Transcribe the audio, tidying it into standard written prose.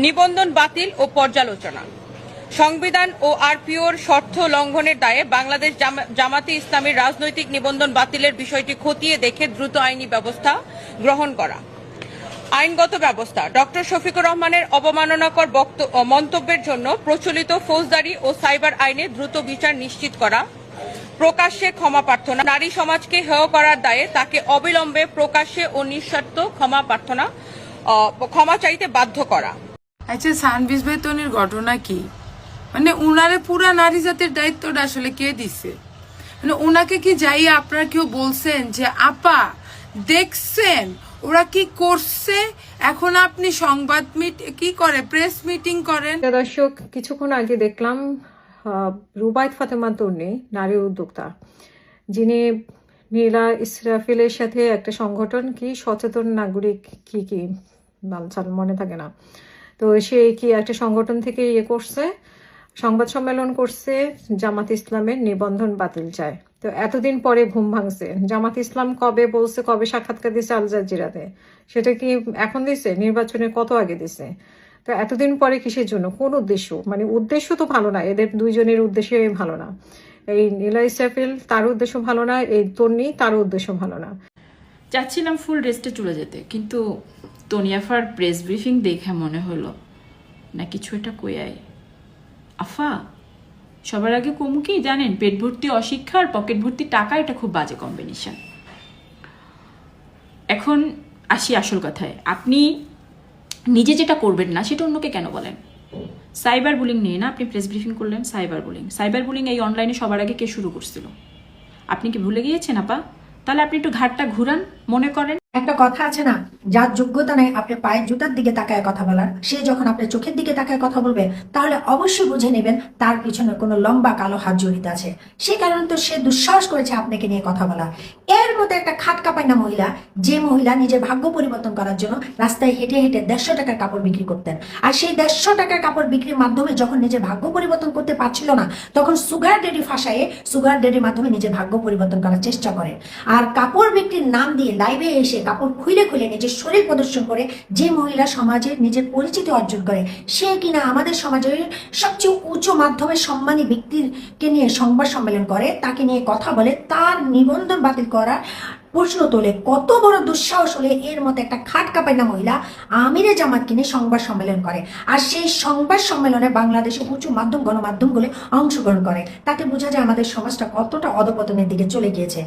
নিবন্ধন বাতিল ও পর্যালোচনা। সংবিধান ও আরপিওর শর্ত লঙ্ঘনের দায়ে বাংলাদেশ জামাতে ইসলামীর রাজনৈতিক নিবন্ধন বাতিলের বিষয়টি খতিয়ে দেখে দ্রুত আইনি ব্যবস্থা গ্রহণ করা। আইনগত ব্যবস্থা। ডক্টর শফিকুর রহমানের অবমাননাকর মন্তব্যের জন্য প্রচলিত ফৌজদারি ও সাইবার আইনে দ্রুত বিচার নিশ্চিত করা। প্রকাশ্যে ক্ষমা প্রার্থনা। নারী সমাজকে হেয় করার দায়ে তাকে অবিলম্বে প্রকাশ্যে ও নিঃশর্ত ক্ষমা চাইতে বাধ্য করা। আচ্ছা, সানবিজ বেতনের ঘটনা কি? মানে উনারে পুরা নারী জাতির দায়িত্বটা আসলে কে দিছে? মানে ওনাকে কি যাই আপনারা কেউ বলছেন যে আপা দেখছেন ওরা কি করছে? এখন আপনি সংবাদ কি করে প্রেস মিটিং করেন? দর্শক, কিছুক্ষণ আগে দেখলাম রুবাইত ফাতেমা তন্নি, নারী উদ্যোক্তা, যিনি নীলা ইসরাফিলের সাথে একটা সংগঠন কি সচেতন নাগরিক কি মনে থাকে না, তো সে কি একটা সংগঠন থেকে করছে, সংবাদ সম্মেলন করছে, জামাত ইসলামের নিবন্ধন বাতিল চায়। তো এতদিন পরে ঘুম ভাঙছে। জামাত ইসলাম কবে বলছে, কবে সাক্ষাৎকার দিছে আল জাজিরাতে? সেটা কি এখন দিছে? নির্বাচনের কত আগে দিছে? তো এতদিন পরে কিসের জন্য? কোন উদ্দেশ্য? মানে উদ্দেশ্য তো ভালো না, এদের দুইজনের উদ্দেশ্য ভালো না। এই নীলা ইসরাফিল তার উদ্দেশ্য ভালো না, এই তন্নি তার উদ্দেশ্য ভালো না। চাচ্ছিলাম ফুল রেস্টে চলে যেতে, কিন্তু তনিয়াফার প্রেস ব্রিফিং দেখে মনে হলো না কিছু একটা কইয়াই। আফা, সবার আগে কমু কি জানেন? পেট ভর্তি অশিক্ষা আর পকেট ভর্তি টাকা, এটা খুব বাজে কম্বিনেশন। এখন আসি আসল কথায়। আপনি নিজে যেটা করবেন না সেটা অন্যকে কেন বলেন? সাইবার বুলিং নিয়ে না আপনি প্রেস ব্রিফিং করলেন। সাইবার বুলিং এই অনলাইনে সবার আগে কে শুরু করছিল? আপনি কি ভুলে গিয়েছেন আপা? তাহলে আপনি একটু ঘাটটা ঘুরান, মনে করেন। একটা কথা আছে না, যার যোগ্যতা নেই আপনার পায়ের জুতার দিকে তাকায় কথা বলার, সে যখন আপনার চোখের দিকে তাকায় কথা বলবে তাহলে অবশ্যই বুঝে নেবেন তার পিছনে কোনো লম্বা কালো হাত জড়িত আছে। সে কারণে তো সে দুঃসাহস করেছে আপনাকে নিয়ে কথা বলা। এর মধ্যে একটা খাট কাপাইনা মহিলা, যে মহিলা নিজের ভাগ্য পরিবর্তন করার জন্য রাস্তায় হেঁটে হেঁটে 150 টাকার কাপড় বিক্রি করতেন, আর সেই 150 টাকার কাপড় বিক্রির মাধ্যমে যখন নিজের ভাগ্য পরিবর্তন করতে পারছিল না, তখন সুগার ডেডি ফাঁসায়ে সুগার ডেডির মাধ্যমে নিজের ভাগ্য পরিবর্তন করার চেষ্টা করে। আর কাপড় বিক্রির নাম দিয়ে লাইভে এসে কাপড় খুলে নিজের শরীর প্রদর্শন করে যে মহিলা সমাজে নিজের পরিচিতি অর্জন করে, সে কিনা আমাদের সমাজের সবচেয়ে উচ্চ মাধ্যমে সম্মানী ব্যক্তিকে নিয়ে সংবাদ সম্মেলন করে, তাকে নিয়ে কথা বলে, তার নিবন্ধন বাতিল করার প্রশ্ন তোলে। কত বড় দুঃসাহস হলে এর মতো একটা খাট কাপাইনা মহিলা আমিরে জামাতকে নিয়ে সংবাদ সম্মেলন করে, আর সেই সংবাদ সম্মেলনে বাংলাদেশের উঁচু মাধ্যম গণমাধ্যমগুলো অংশগ্রহণ করে। তাতে বোঝা যায় আমাদের সমাজটা কতটা অধপতনের দিকে চলে গিয়েছে।